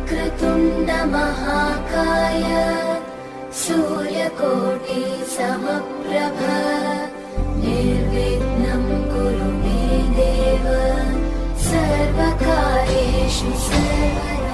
वक्रतुण्ड महाकाय सूर्यकोटि समप्रभ निर्विघ्नं कुरु मे देव सर्वकार्येषु सर्वदा।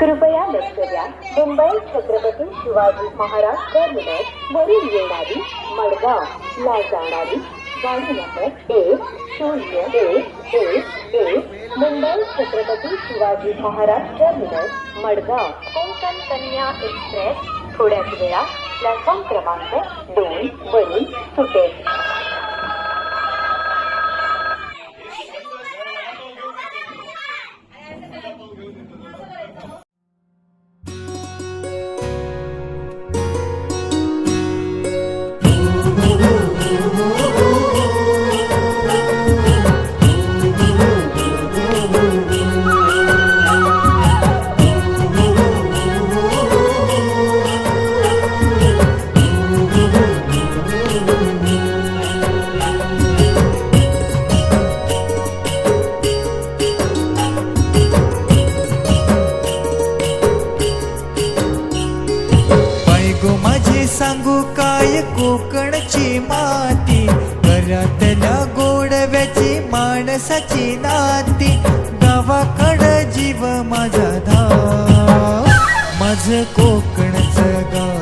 कृपया लक्ष द्या. मुंबई छत्रपती शिवाजी महाराज टर्मिनस वरून येणारी मडगाव ला जाणारी गाडी number 1011 Mumbai Chhatrapati Shivaji Maharaj terminus Madgaon Konkan Kanya express थोड्याच वेळा प्लॅटफॉर्म क्रमांक 2 वरून सुटेल. सांगू काय कोकणची माती, घरातल्या गोडव्याची माणसाची नाती, गावाकडं जीव माझा धाव, माझं कोकणचं गाव.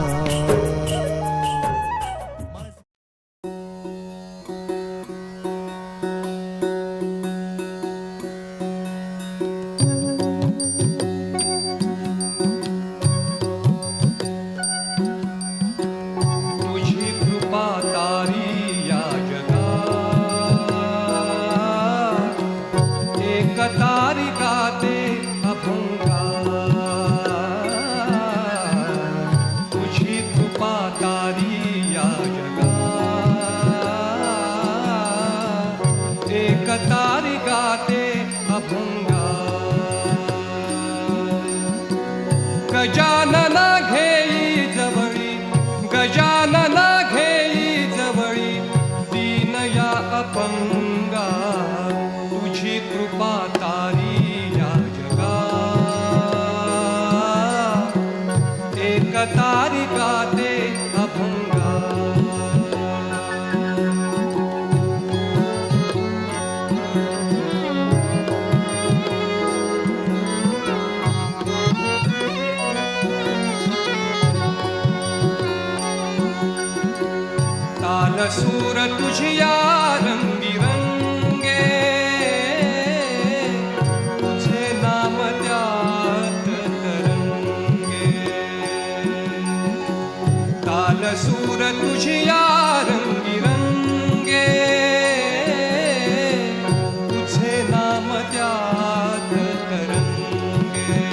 तारिका ते अभंगा, तुझी कृपा तारी या जगा, एक तारिका ते अभंगा. गजानना घेई जवळी, गजानना घेई जवळी, दीन या अपंगा, तुझी कृपा तारी या जगा, एक तारिका ते अभंगा. तालसूर तुझिया रंगीरंगे, तुझे नाम त्यात तरंगे. तालसूर तुझिया रंगीरंगे, तुझे नाम त्यात तरंगे.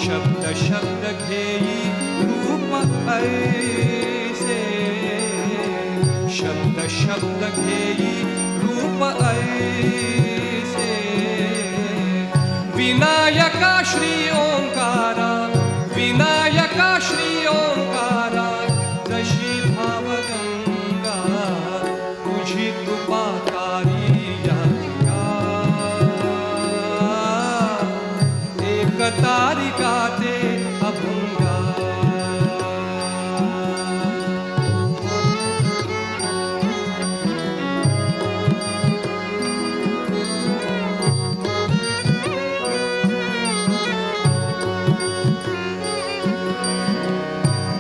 शब्द शब्द घेई रूप ऐसे, शब्द शब्द घेई रूप ऐसे. विनायका श्री ओंकारा, विनायका श्री ओंकारा, जशी भावगंगा, तुझी कृपा तारी या जगा, एक तारिका ते अभंगा.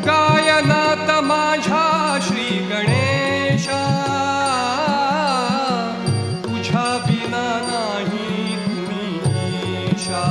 गायनात माझ्या श्री गणेशा, तुझ्या विना नाही तुम्ही ईशा.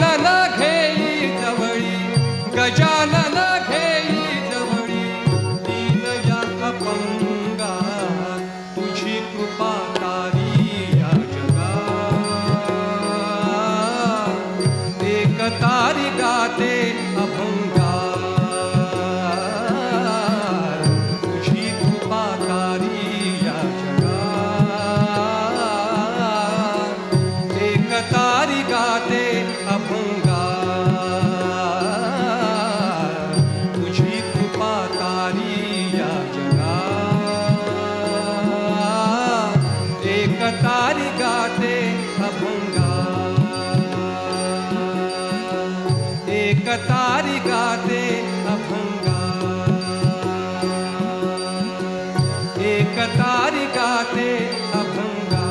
गजानन घेई जवळी, गजानन घेई जवळी, दीन या अपंगा तुझी कृपा तारी या जगा. एक तारी गाते अभंगा, तुझी कृपा तारी या जगा. एक तारी गाते अभंगा, तुझी कृपा तारी या जगा. एक तारी गाते अभंगा, एक तारी गाते अभंगा, एक तारी गाते अभंगा.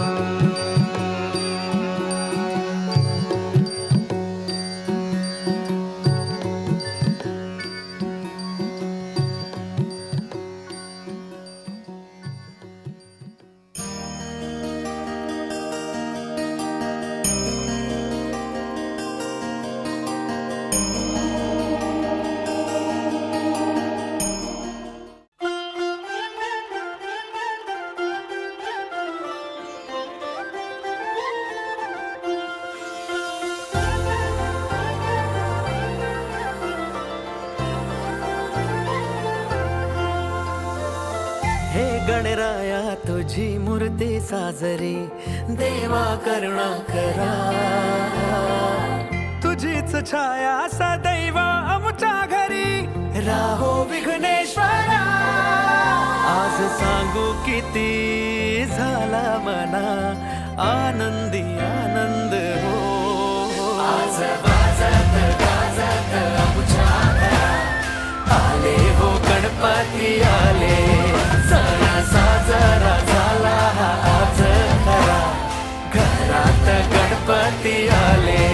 हे गणराया तुझी मूर्ती साजरी, देवा करुणा करा. तुझीच छाया सदैव आमच्या घरी, राहो विघ्नेश्वरा. आज सांगू किती झाला मना, आनंदी आनंद हो. आज वाजत गाजत आमच्या घरा, आले हो गणपती आले. सण साजरा झाला हा आज खरा, घरात गणपती आले.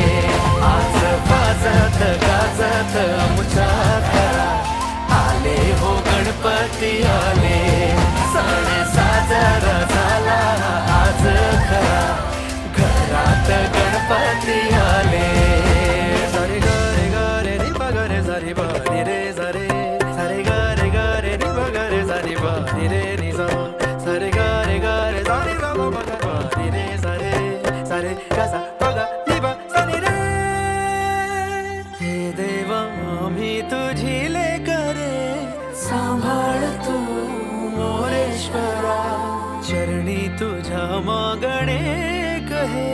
आज वाजत गाजत आमच्या घरा, आले हो गणपती आले. सण साजरा झाला हा आज खरा, घरात गणपती आले. सारे गारे गारे रे बगरे सारे बारी रे सारे, सारे गारे गारे रे बगरे सारे बारी रे निजा. सारे गारे गारे सारे गा मा गा बारी रे सारे, सारे गा सा बगा निबा सारे रे. हे देवा आम्ही तुझी लेकरे, सांभाळ तू मोरेश्वरा. चरणी तुझ्या मागणे कहे,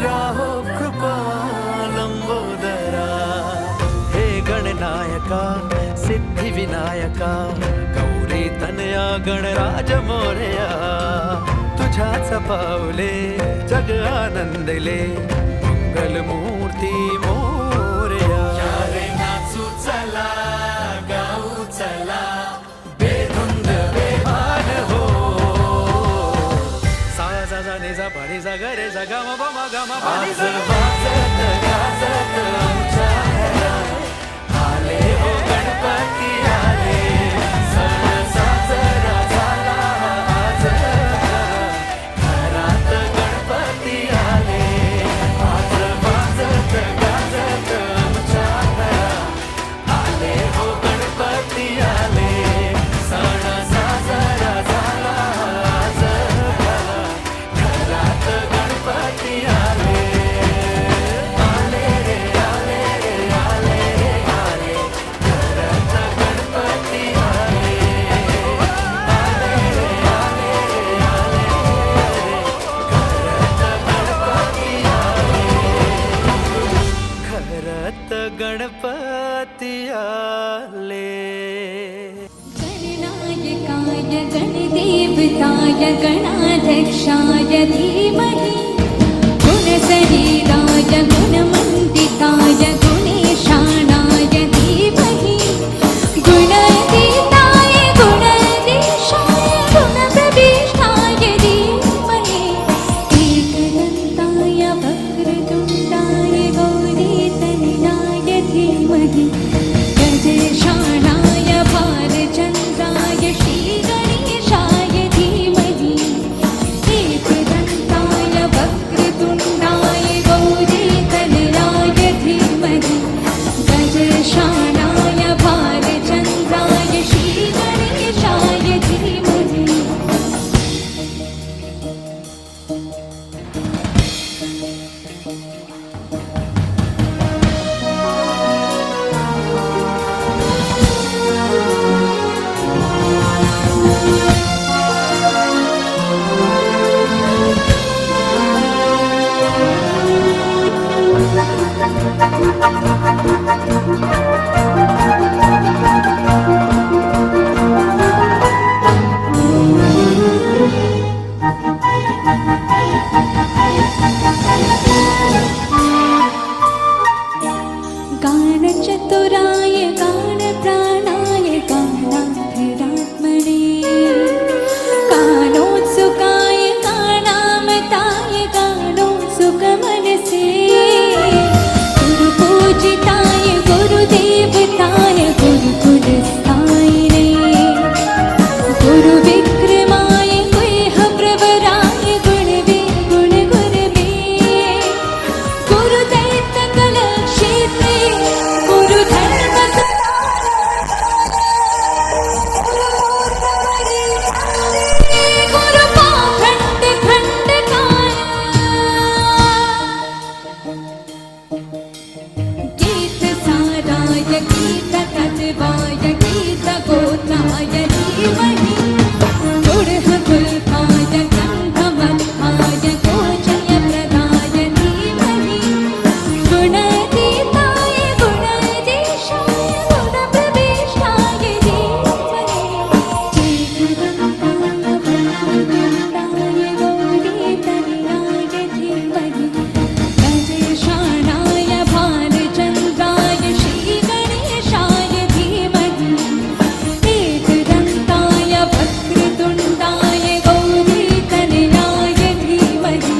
राहो कृपा लंबोदरा. हे गणनायका सिद्धी विनायका, गौरी तनया गणराज मोरया. तुझ्याच पावले जग आनंदले, मंगल मूर्ती मोरया. रे नाचू चला गाऊ चला, बेधुंद बेभान हो. सा जा जा नि जा पा नि जा ग रे जा गा मा पा मा गा मा पा नि जा. वाजत गाजत आमच्या घरा, आले हो गणपती आले. सण साजरा झाला आज खरा, घरात गणपती आले. आज वाजत गाजत आमच्या घरा, आले हो गणपती आले. सण साजरा झाला आज खरा, घरात गणपती आले. आले रे आले रे आले रे आले, घरात गणपती आले. आले रे आले रे आले रे, घरात गणपती आले. घरात गणपती आले. गणनायकाय गणदेवताय गणाध्यक्षाय धीमहि, गुणशरीराय गुणमण्डिताय गुणेशानाय धीमहि. गुणातीताय गुणाधीशाय गुणप्रविष्टाय धीमहि. एकदन्ताय वक्रतुण्डाय गौरीतनयाय धीमहि. गजेशानाय भालचन्द्राय श्रीगणेशाय धीमहि. एकदन्ताय वक्रतुण्डाय गौरीतनयाय गानचतुराय गानप्राणाय गानाधिरात्मने गानोत्सुकाय गानामताय गानोत्सुकमनसे गुरुपूजिताय गुरुदेवताय गुरुकुलस्थायिने गुरुविक्रमाय गुह्यप्रवराय गुणवे गुणगुरवे गुरुदैत्यकलक्षेत्रे गीतसाराय गीततत्वाय गीतगोत्राय धीमहि गुढकुल्फाय गन्धमत्थाय गोचयप्रदाय धीमहि गुणातीताय गुणाधीशाय गुणप्रविष्टाय धीमहि चेतनताय गौरीतनयाय धीमहि गजेशानाय भालचन्द्राय श्रीगणेशाय धीमहि एकदन्ताय वक्रतुण्डाय गौरीतनयाय धीमहि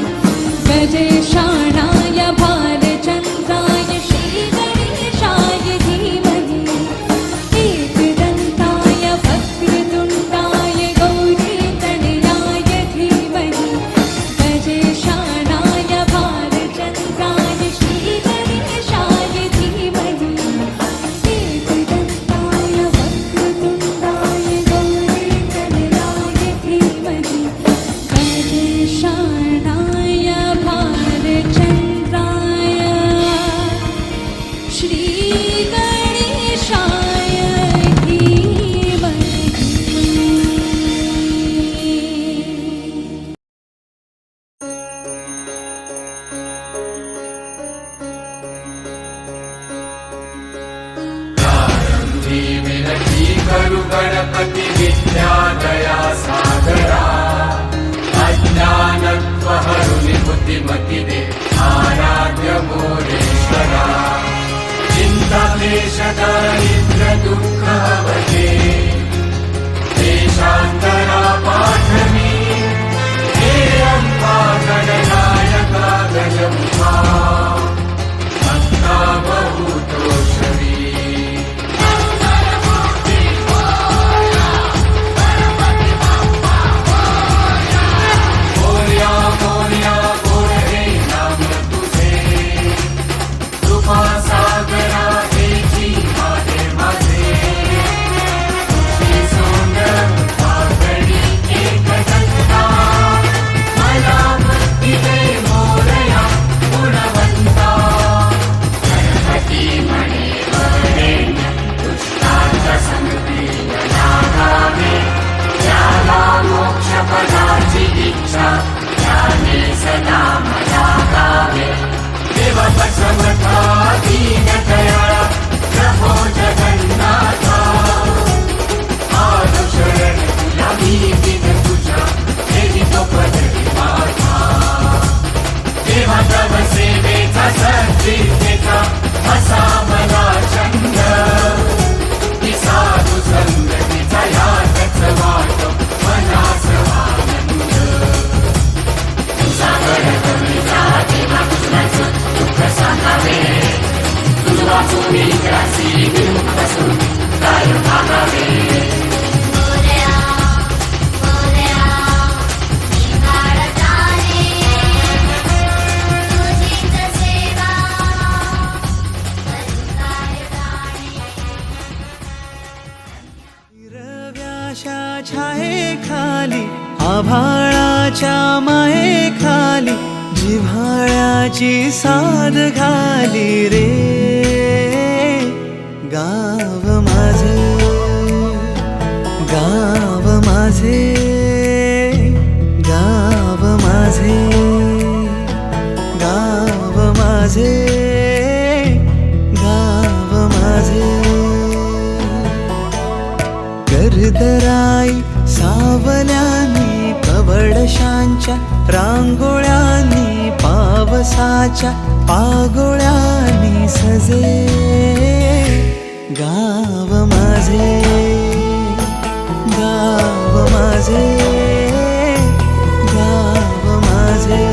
गजेशानाय भालचन्द्राय श्रीगणेशाय धीमहि एकदन्ताय वक्रतुण्डाय गौरीतनयाय धीमहि गजेशानाय भालचन्द्राय श्रीगणेशाय धीमहि एकदन्ताय वक्रतुण्डाय गौरीतनयाय धीमहि गजेशानाय भालचन्द्राय श्रीगणेशाय धीमहि विनती करु गणपति विद्यादया सागरा अज्ञानत्वहरु निबुद्धिमति दे आराध्य मोरेश्वरा चिन्ताक्लेश दारिद्र्य दुःख अवधे देशान्तरा पाठमी हे अम्बा गणनायका गजमुखा भक्ता बहुतोषवी सागरा तेजी माझे माझे छायेखाली आभाळाच्या मायेखाली जिव्हाळ्याची साद घाली रे गाव माझे गाव माझे गाव माझे गाव माझे गीतराई सावल्यानी कवडशांच्या रांगोळ्यांनी पावसाच्या पागोळ्यांनी सजे गाव माझे गाव माझे गाव माझे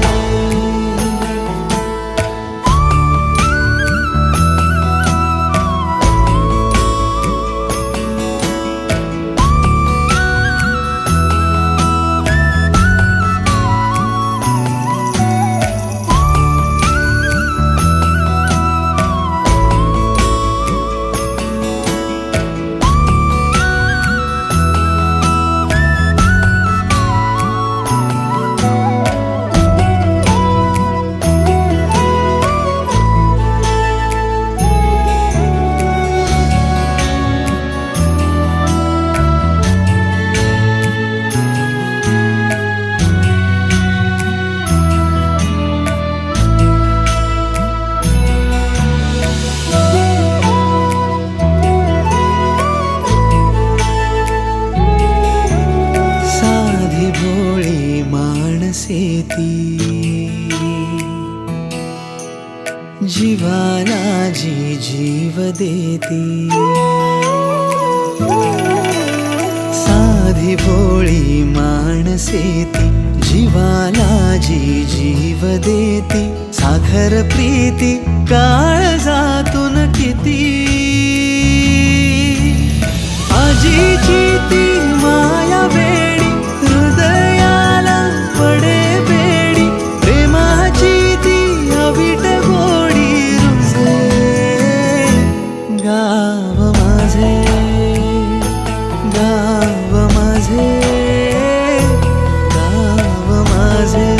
जीवाला जी जीव देती साधी भोळी माणसे ती जीवाला जी जीव देती साखर प्रीती काळजातून किती आजीची ती माया वेडी हृदयाला पडे बेडी प्रेमाची ती अविट गोडी रुजे गाव माझे गाव माझे गाव माझे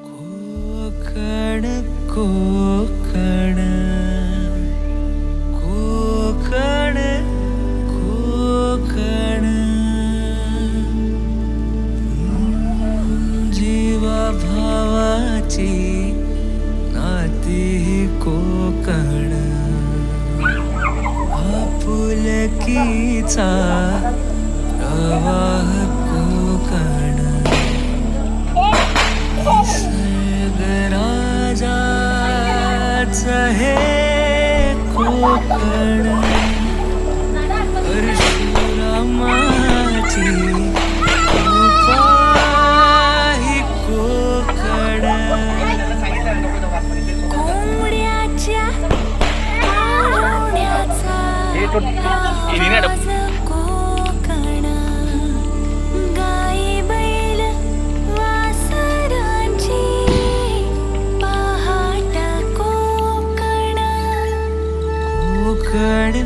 कोकण कोकण कोकण जीवा भावाची नाती कोकण आपुलकीचा प्रवाह कोकण निसर्गराजाच हे कोकण परशुरामाची कृपा ही कोकण कोंबड्याच्या पाळण्याचा आवाज कोकण गाई बैल वासरांची पहाट कोकण कोकण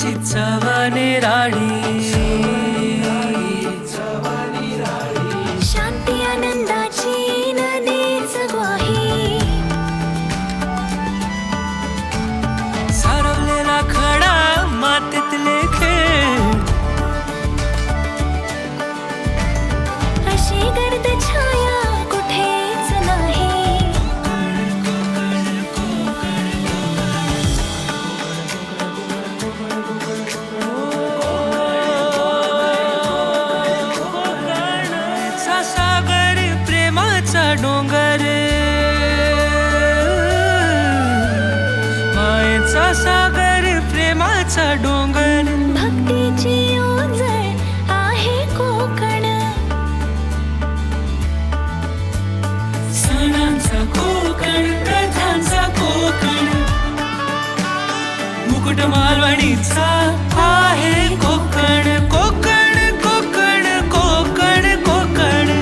चिचवने राणी शांती आनंदाची नदीच ग्वाही सारवलेला खडा मातीतले खेळ अशी गर्द छाया कुठेच नाही चा सागर प्रेमाचा डोंगर मायेचा सागर प्रेमाचा डोंगर भक्तीची ओंजळ आहे कोकण सणांचा कोकण प्रथांचा कोकण मुकुट मालवणीचा आहे कोकण कोकण कोकण कोकण कोकण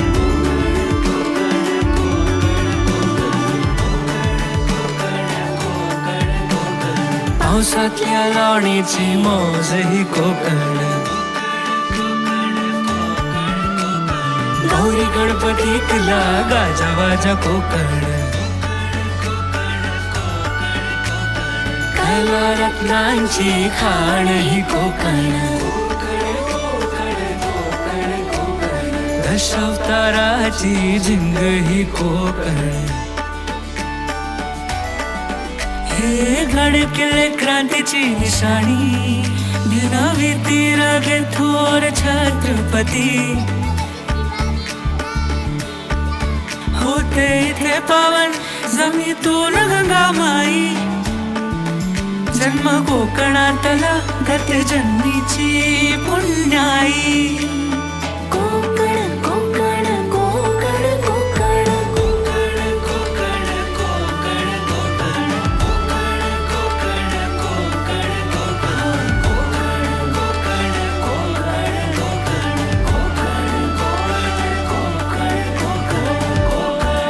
पावसातल्या लावणीची मौज ही कोकण गौरी गणपतीतला गाजावाजा कोकण कला रत्नांची खाण ही कोकण दशावताराची झिंग ही कोकण हे गडकिल्ले क्रांतीची निशाणी दिनावी तीर थोर छत्रपती होते इथे पावन जमीतून गंगामाई जन्म कोकणातला गत जन्मीची पुण्याई कोकण कोकण कोकण कोकण कोकण कोकण कोकण कोकण कोकण कोकण कोकण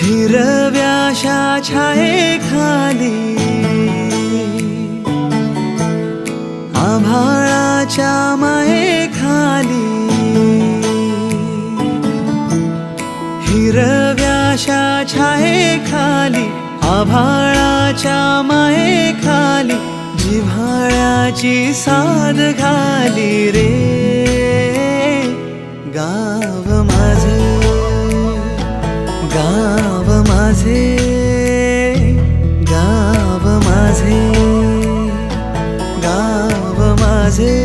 हिरव्याशा छायेखाली आभाळाच्या मायेखाली हिरव्याशा छायेखाली आभाळाच्या मायेखाली जिव्हाळ्याची साद घाली रे गाव माझे गाव माझे गाव माझे गाव माझे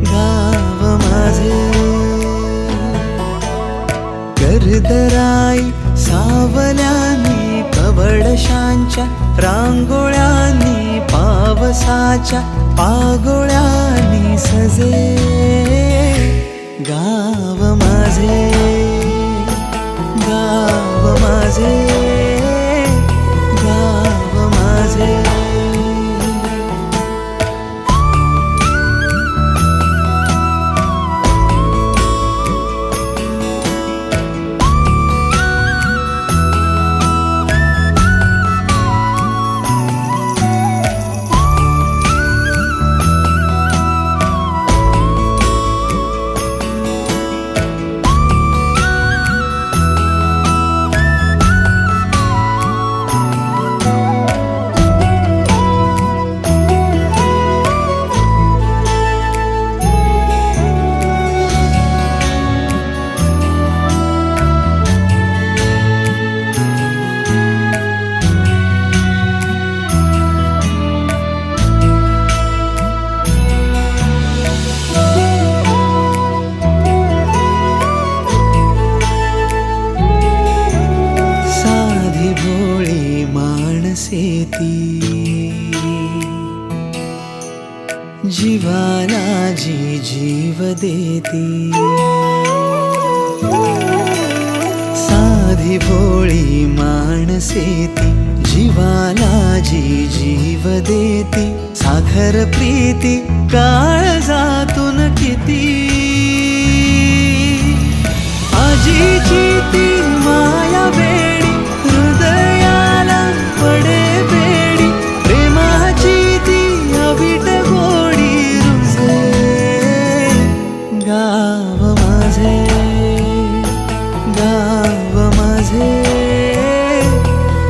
गाव माझे गर्दराई सावल्यानी कवडशांच्या रांगोळ्यांनी पावसाच्या पागोळ्यांनी सजे गाव माझे गाव माझे गाव माझे भोळी माणसे ती, जीवाला जी जीव देती, साखर प्रीती काळजातून किती. आजीची ती माया वेडी, हृदयाला पडे बेडी, प्रेमाची ती अवीट गोडी रुजे. गाव माझे, गाव माझे,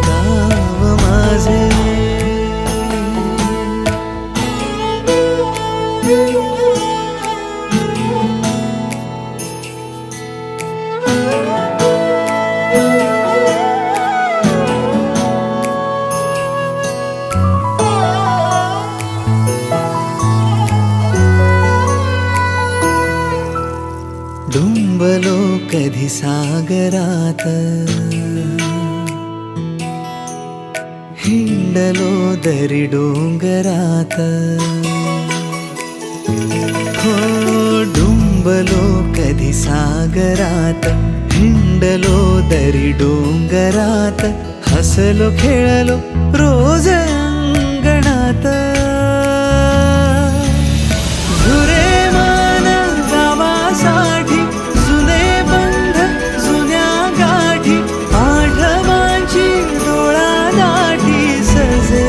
गाव माझे. डुंबलो कधी सागरात, हिंडलो दरी डोंगरात. हो डुंबलो कधी सागरात, हिंडलो दरी डोंगरात. हसलो खेळलो रोज अंगणात. झुरे मान गावासाठी, जुने बंध जुन्या गाठी, आठवांची डोळा दाटी सजे.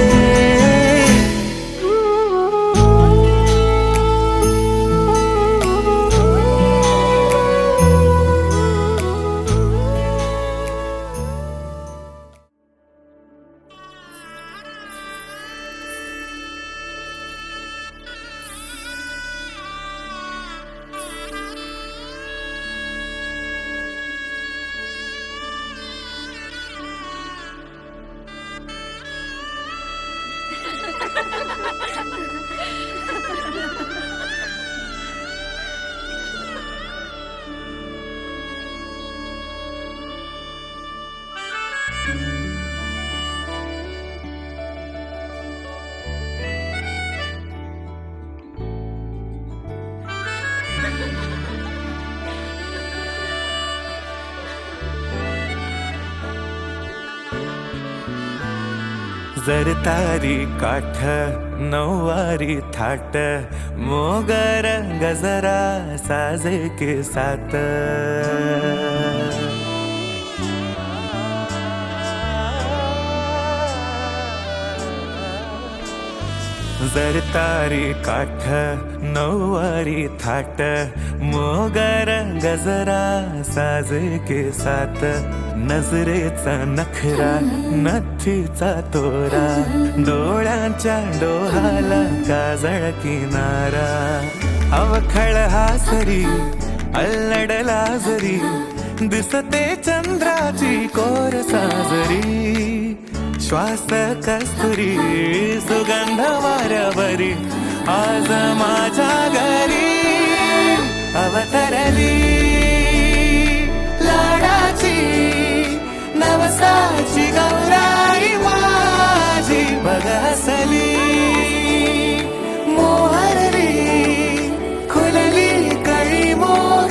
जरतारी काठ नऊवारी थाट, मोगर गजरा साजे के साथ. जरतारी काठ नऊवारी थाट, मोगर गजरा साजे के साथ. नजरेचा नखरा नथीचा तोरा, डोळ्यांच्या डोहाला काजळ किनारा. अवखळ हासरी अल्लड लाजरी, दिसते चंद्राची कोर साजरी. श्वास कस्तुरी सुगंध वाऱ्यावरी, आज माझ्या घरी अवतरली. लाडाची नवसाची गौराई माझी बघसली. मोहरली खुलली कळी मोगराची.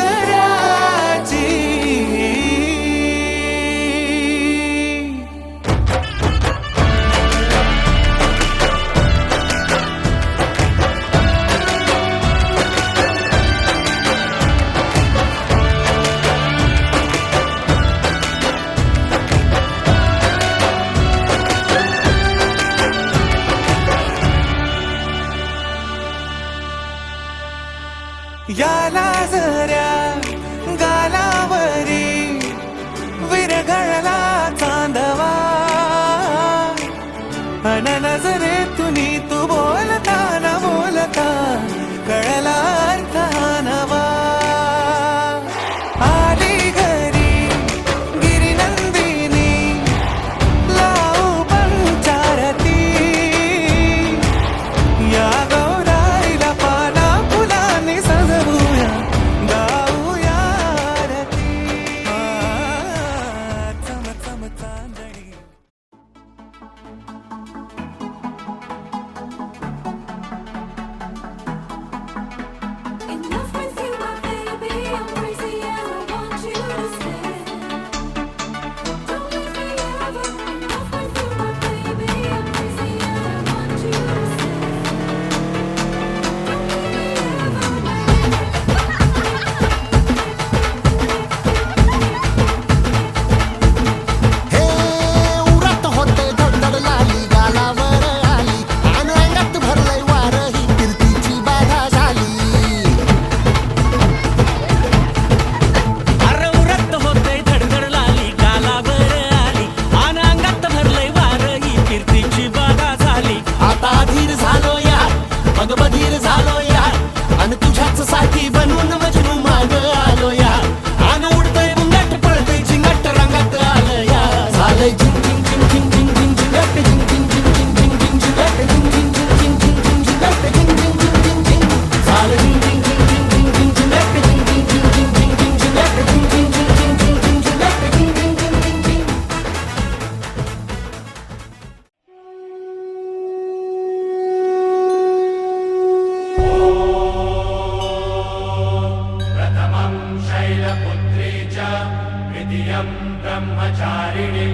द्वितीयं ब्रह्मचारिणीं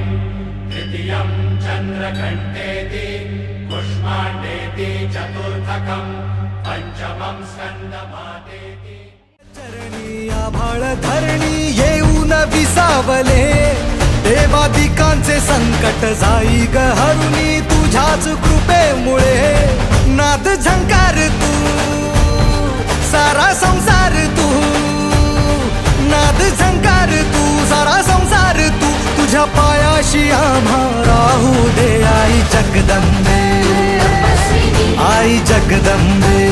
तृतीयं चन्द्रघण्टेति कुष्माण्डेति चतुर्थकं पंचमं स्कन्दमातेति चरणी आभाळ धरणी येऊन विसावले देवादिकांचे संकट जाई ग हरुणी तुझ्याच कृपेमुळे नाद झंकार तू सारा संसार तू नाद झंकार तू सारा संसार तू तुझ्या पायाशी आम्हा राहू दे आई जगदंबे आई जगदंबे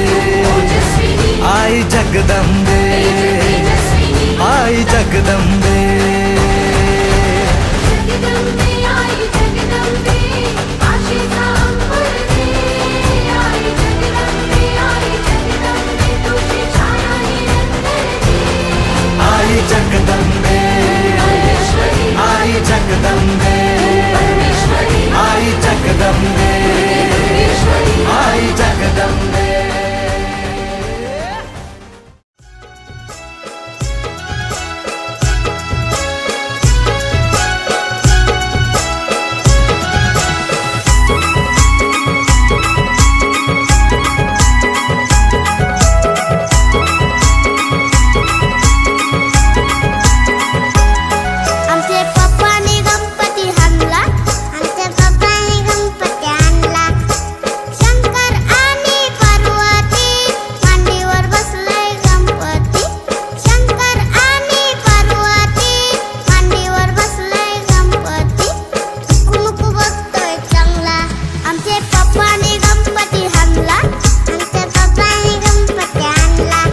आई जगदंबे आई जगदंबे जगदंबे आई जगदंबे आशेचा अंकुर दे आई जगदंबे तुझी छाया निरंतर दे आई जगदंबे आई जगदंबे आई जगदंबे आई जगदंबे आमचे पप्पाने गणपती हाणला आमच्या पप्पाने गणपती आणला शंकर आणि पार्वती मांडीवर बसलाय गणपती शंकर आणि पार्वती मांडीवर बसलाय गणपती कुमुकू बघतोय चांगला आमचे पप्पाने गणपती हाणला आमच्या पप्पाने गणपती आणला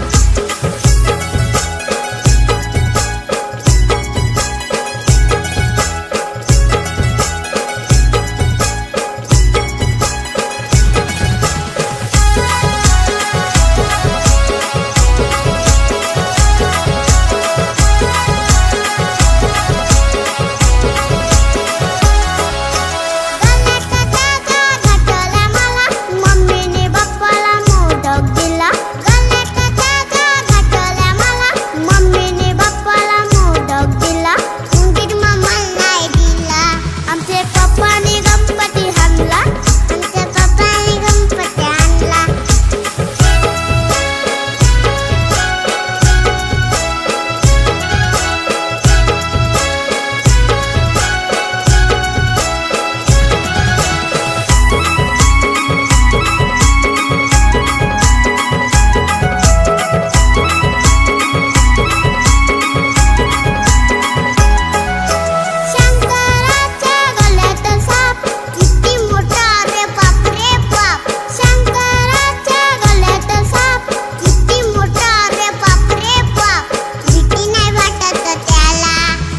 घाटल्या मला मम्मीने बाप्पाला मोदक दिला घाटल्या मला मम्मीने बाप्पाला मोदक दिला उंदीर मामाला नाही दिला आमचे पप्पाने गणपती हाणला आमच्या पप्पाने गणपती आणला शंकराच्या गळ्यात साप किती मोठा रे बाप शंकराच्या गळ्यात साप किती मोठा रे बाप भीती नाही वाटत त्याला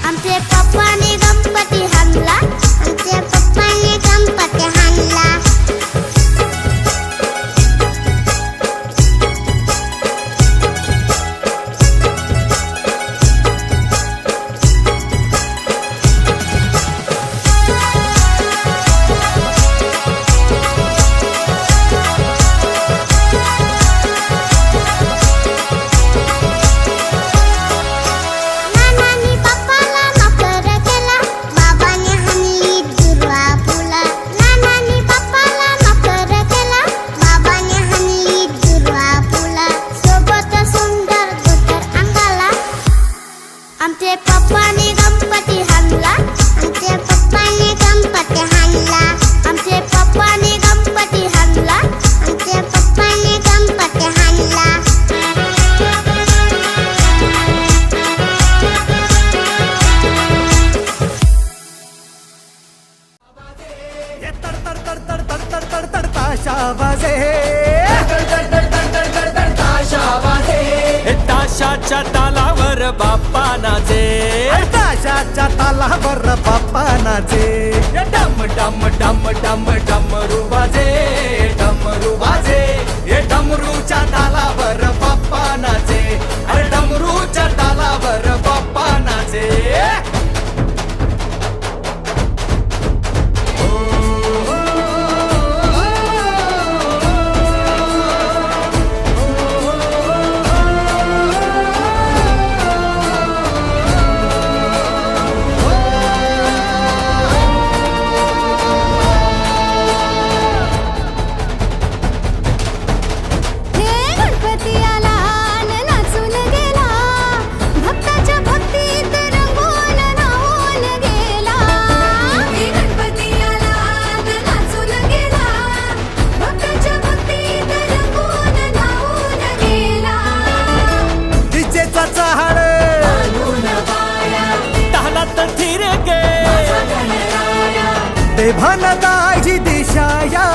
आमचे पप्पाने गणपती हाणला आमच्या पप्पाने गणपती हाणला नानांनी बाप्पाला नकर केला बाबाने हाणली दुर्वा फुला नानांनी बाप्पाला नकर केला बाबाने हाणली दुर्वा फुला सोबत सुंदर धोतर अंगाला आमचे पप्पाने गणपती हाणला आमच्या पप्पाने गणपती हाणला आमचे पप्पाने गणपती हाणला आमच्या पप्पाने गणपती हाणला ये तड तड तड तड तड तड तड तड ताशा वाजे ताशाच्या तालावर बाप्पा नाचे ताशाच्या तालावर बाप्पा नाचे डम डम डम डम डमरू वाजे डमरू वाजे ये डमरूच्या तालावर बाप्पा नाचे अरे डमरूच्या तालावर बाप्पा नाचे भनदाजी दिशाया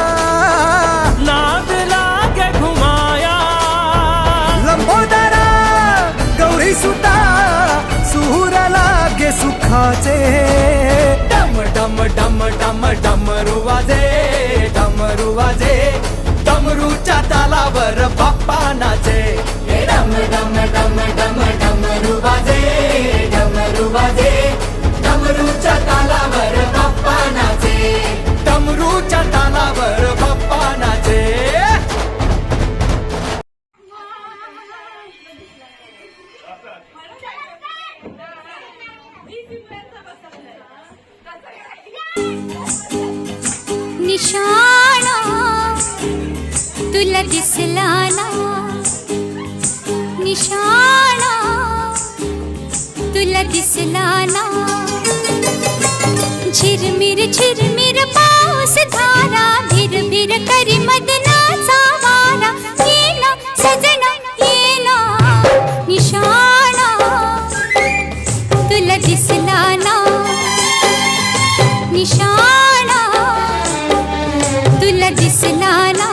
नाद लागे घुमाया लंबोदरा गौरी सुता सूर लागे सुखाचे डम डम डम डम डमरू वाजे डमरूच्या तालावर बाप्पा नाचे डम डम डम डम डमरू वाजे डमरूच्या तालावर बाप्पा नाचे डमरूच्या तालावर बाप्पा नाचे निशाणा तुला दिसला ना निशाणा तुला दिसला ना झिरमिर पाऊस धारा भिर करी मदनाचा वारा ये ना सजना ये ना निशाणा तुला दिसला ना निशाणा तुला दिसला ना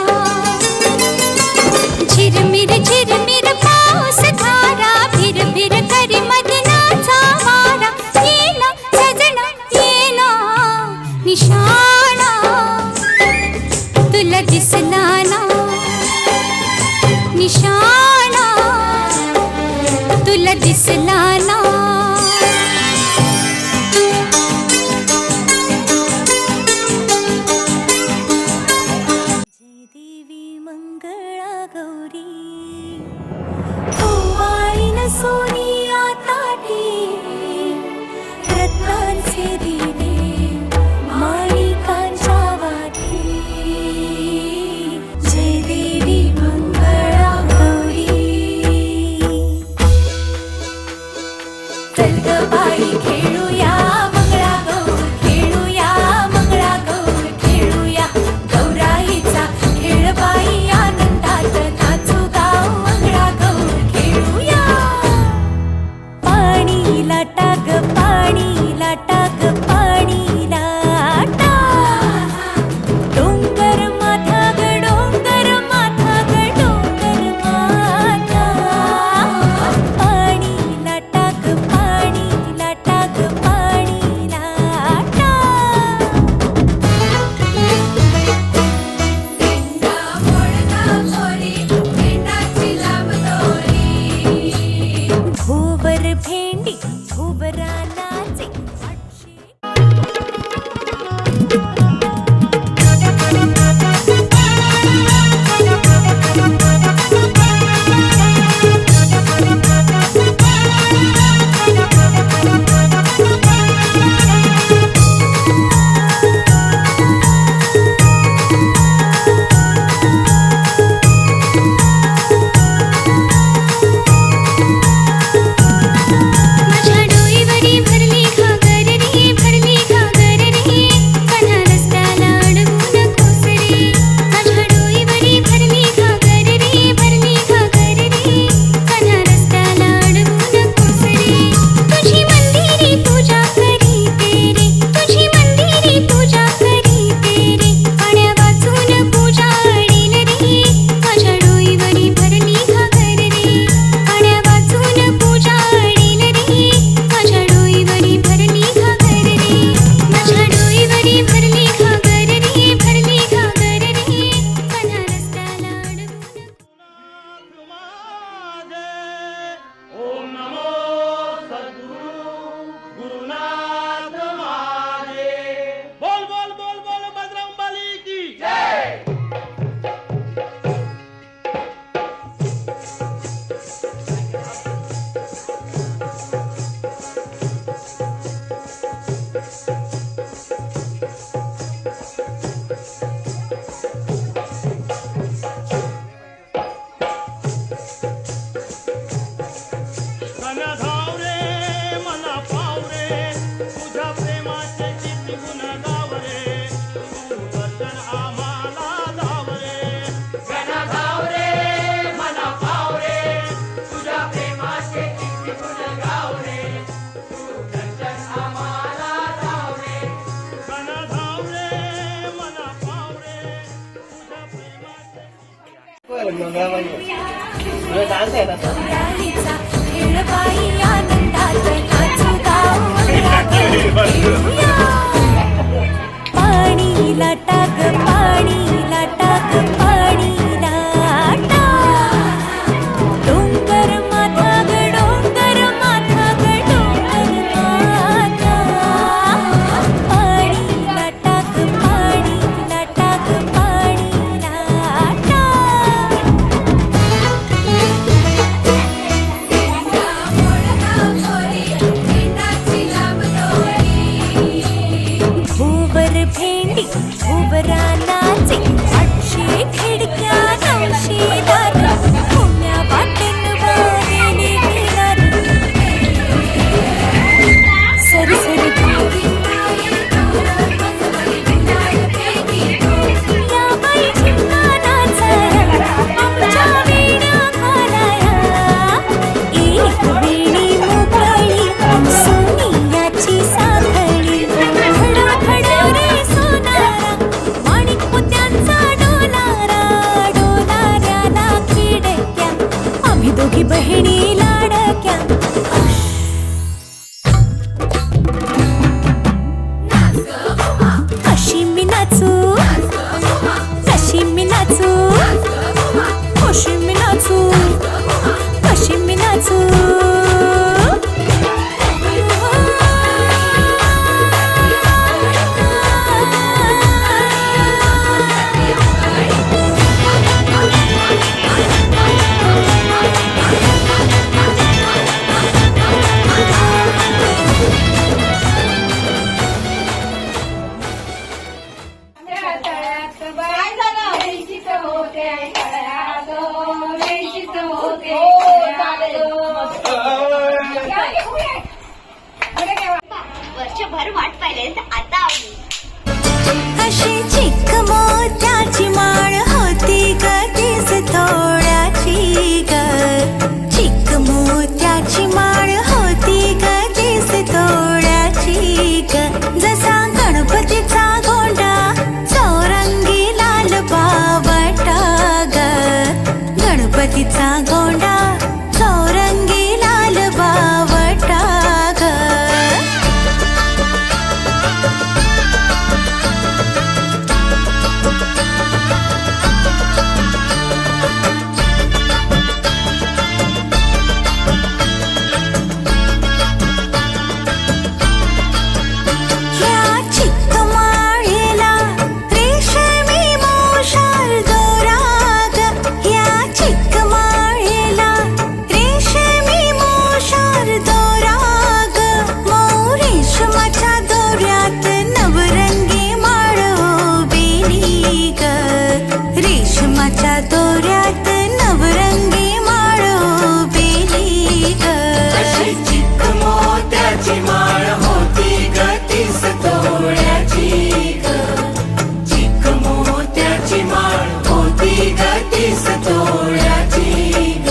झिरमिर पाऊस धारा भिर करी मदनाचा वारा ये ना सजना ये ना निशाणा तुला दिसला ना निशाणा तुला दिसला ना सोनिया ताटी रत्नांचे दिवे माणिकांच्या वाटी जय देवी मंगळा गौरी चल ग बाई खेळूया मंगळा गौर खेळूया मंगळा गौर खेळूया गौराईचा खेळ बाई आनंदात नाचू गाव मंगळा गौर खेळूया पाणी लाटा ग पाणी लाटा ग पाणी लाटा डोंगर माथा ग डोंगर माथा ग डोंगर माथा पाणी लाटा ग पाणी लाटा ग पाणी लाटा पेंडा मोडका मोरी पेंडाची लांब दोरी भोवर भेंडी भोवरा नाचे माझ्या डोईवरी भरली घागर गाडीचा खेळबाई आनंदात नाचू गाऊ खेळूया. पाणीला टाक पाणीला टाक पाणीला टाक. डोंगर माथा ग डोंगर माथा ग डोंगर माथा. पाणीला टाक पाणीला टाक पाणीला टाक. भुवर भेंडी भुवरा नाचे 800 खिडक्या 900 दार. पुण्या वाटेन वारेने फिरार. सरसर या बाई झिंगानाचा आमच्या वेण्या घालाया. एक वेणी मोकळी सोनियाची साखळी. घडा घडा रे सोनारा माणिक मोत्यांचा डोलारा. डोलाऱ्याला खिडक्या आम्ही दोघी बहिणी लाडक्या. कशी मी नाचू कशी मी नाचू कशी मी नाचू कशी मी नाचू. वर्षभर वाट पाहिले आता आम्ही. अशी चिक मोत्याची माळ होती ग तीच थोड्याची ग. चिक मोत्याची माळ होती ग तीच थोड्याची ग. जसा गणपतीचा गोंडा चौरंगी लाल बावटा ग. गणपतीचा गोंडा चौरंगी लाल बावटा ग. या चिक माळेला रेशमी मोशाल दोरा ग. या चिक माळेला रेशमी मोशाल दोरा ग. मऊ रेशमाच्या दोऱ्यात नवरंगी माळ उभेली ग. रेशमाच्या दोऱ्यात नवरंगी माळ उभेली ग. चिक मोत्याची माळ होती ग तीस तोळ्याची ग. चिक मोत्याची माळ होती ग तीस तोळ्याची ग.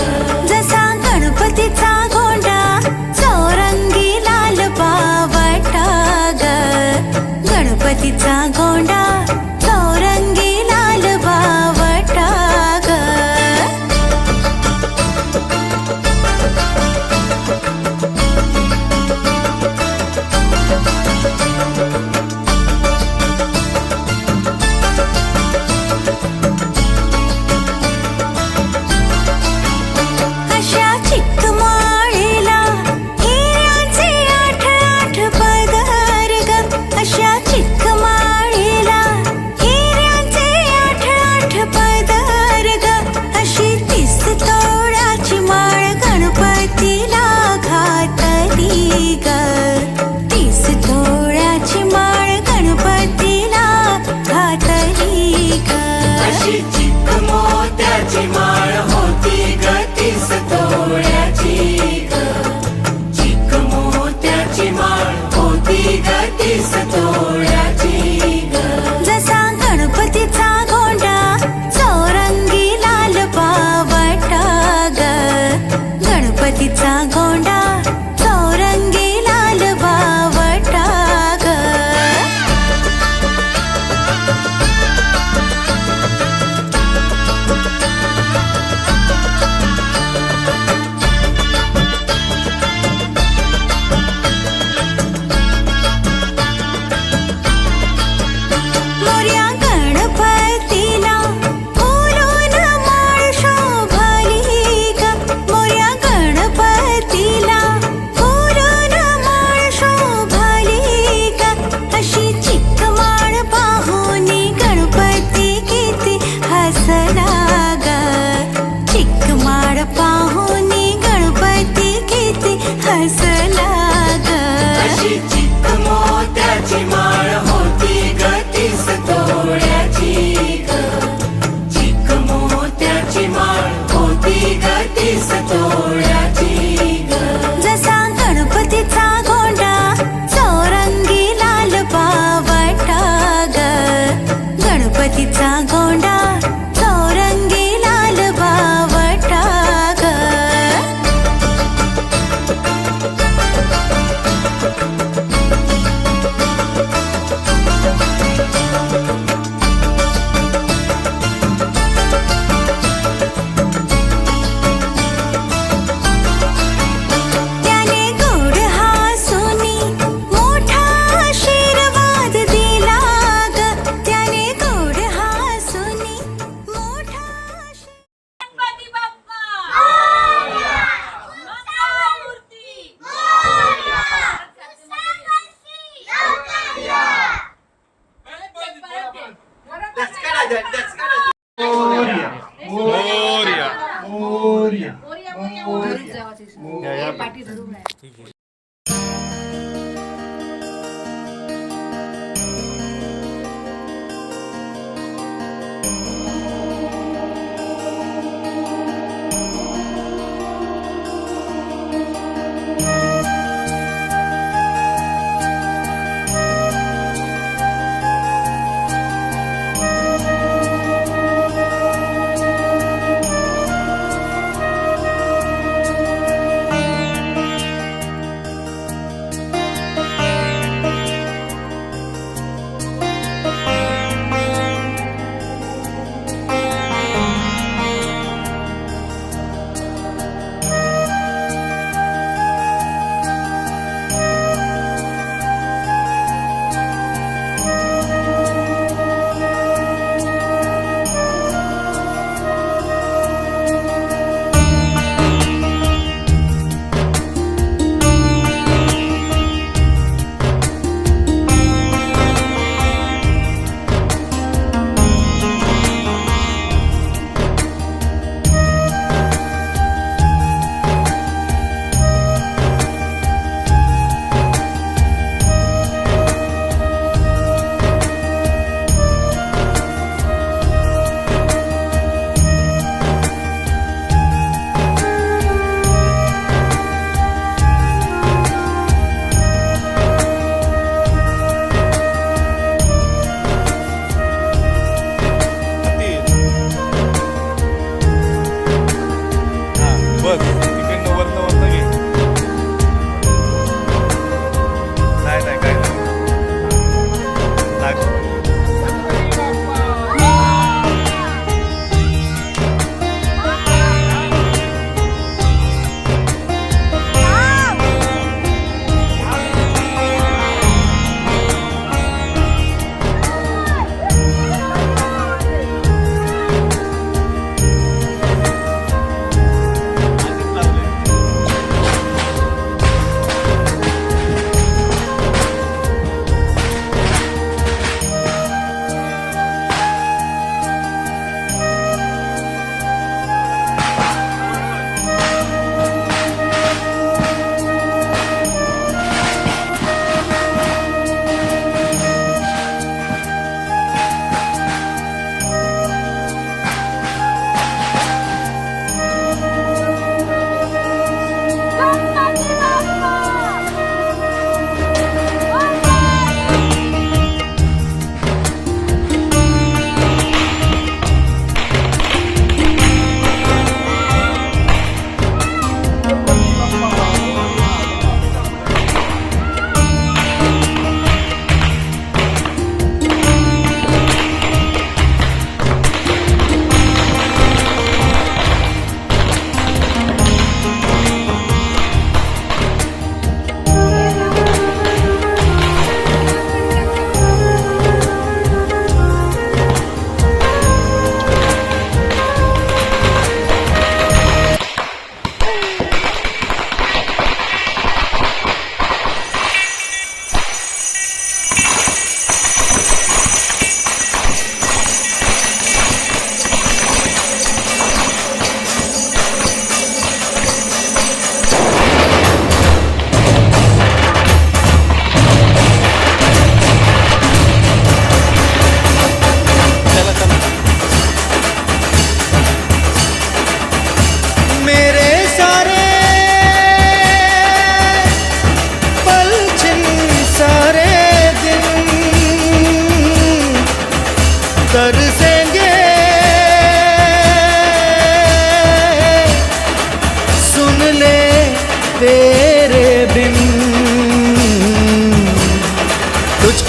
जसा गणपतीचा गोंडा चौरंगी लाल बावटा ग. गणपतीचा गोंडा चौरंगी लाल बावटा ग. अशी चिक मोत्याची माळ होती ग 30 तोळ्याची ग चिक मोत्याची माळ होती ग 30 तोळ्याची ग जसा गणपतीचा गोंडा चौरंगी लाल पावटा ग गणपतीचा गोंडा चौरंगी लाल बावटा ग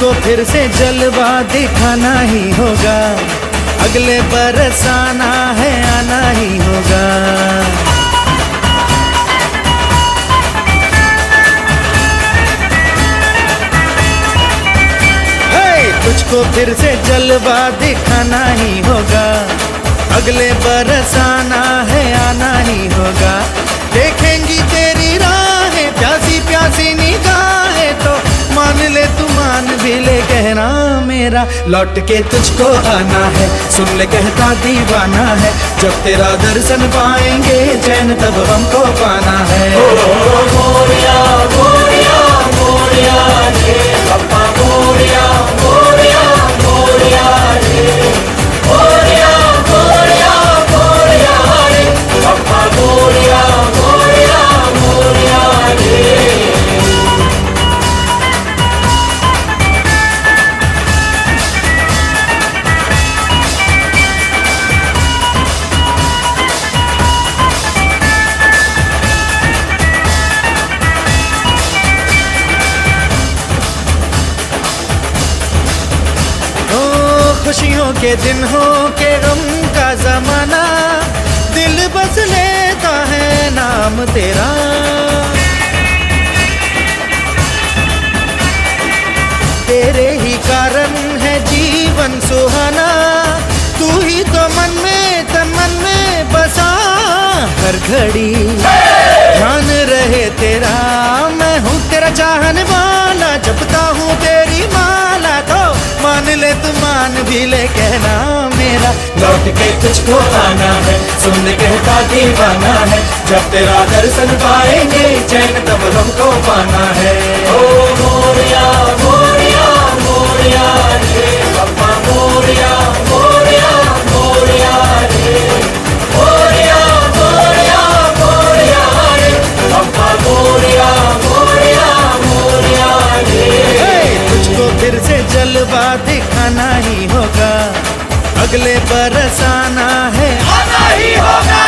तुझको फिर से जलवा दिखाना ही होगा, अगले बरस आना है आना ही होगा। तुझको फिर से जलवा दिखाना ही होगा, अगले बरस आना है आना ही होगा। देखेंगी तेरी राहें प्यासी प्यासी निगाहें तो मान ले तू मान भी ले कहना मेरा, लौट के तुझको आना है सुन ले कहता दीवाना है। जब तेरा दर्शन पाएंगे चैन तब हमको पाना है। मोरिया मोरिया मोरिया रे पप्पा मोरिया मोरिया मोरिया रे मोरिया मोरिया मोरिया रे पप्पा मोरिया मोरिया मोरिया रे। खुशियों के दिन हो के गम का जमाना, दिल बस लेता है नाम तेरा। तेरे ही कारण है जीवन सुहाना, तू ही तो मन में तन मन में बसा। हर घड़ी ध्यान रहे तेरा, मैं हूँ तेरा चाहने वाला, जपता हूँ तेरी माला तो मान ले तू मान भी ले कहना मेरा। लौट के तुझको आना है सुन कहता दीवाना है। जब तेरा दर्शन पाएंगे चैन तब हमको पाना है। ओ मोरिया मोरिया मोरिया रे पप्पा मोरिया मोरिया मोरिया रे मोरिया मोरिया मोरिया रे पप्पा मोरिया मोरिया मोरिया रे। तुझको फिर से जलवा दिखाना ही होगा, अगले बरस आना है आना ही होगा।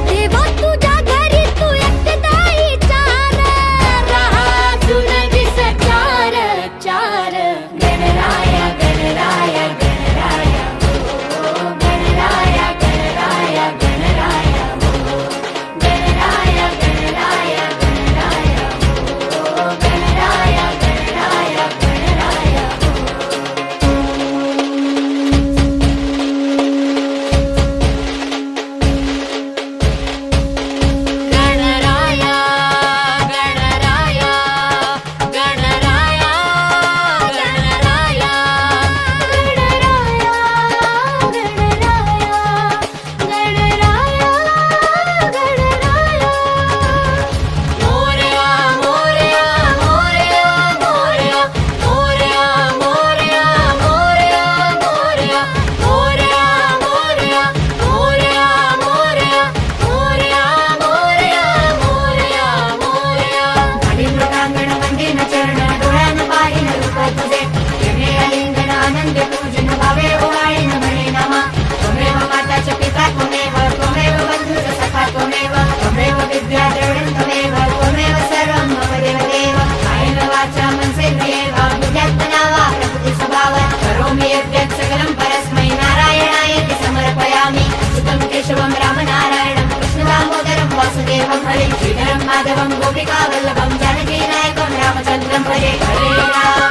देवा तुझ्या घरी तू एकटाई चार रहा जुन दिस चार चार गणराया गणराया गणराया हो गणराया गणराया गणराया हो गणराया गणराया गणराया हो गणराया गणराया गणराया गणराया गणराया गणराया गणराया मोरया मोरया मोरया मोरया मोरया मोरया मोरया मोरया मोरया मोरया मोरया मोरया मोरया मोरया मोरया मोरया मृगांगण वंदे चरण डोळ्यान पाहिन रूप तुझे येणे अलिंगन आनंद पूजन भावे ओवाळीन म्हणे नामा त्वमेव माता च पिता त्वमेव त्वमेव बंधुच सखा त्वमेव त्वमेव विद्या द्रविणं त्वमेव त्वमेव सर्वं मम देवदेव कायेन वाचा मनसेन्द्रियेव बुद्ध्यात्मना वा प्रकृति स्वभावात् करोमि यद्यत् सकलं परस्मै नारायणायेति समर्पयामि सुतं केशवं रामनारायणं कृष्णदामोदरं वासुदेवं हरे श्रीधरं माधवं गोपिकावल्लभं जानकीनायकं रामचन्द्रं भजे हरे राम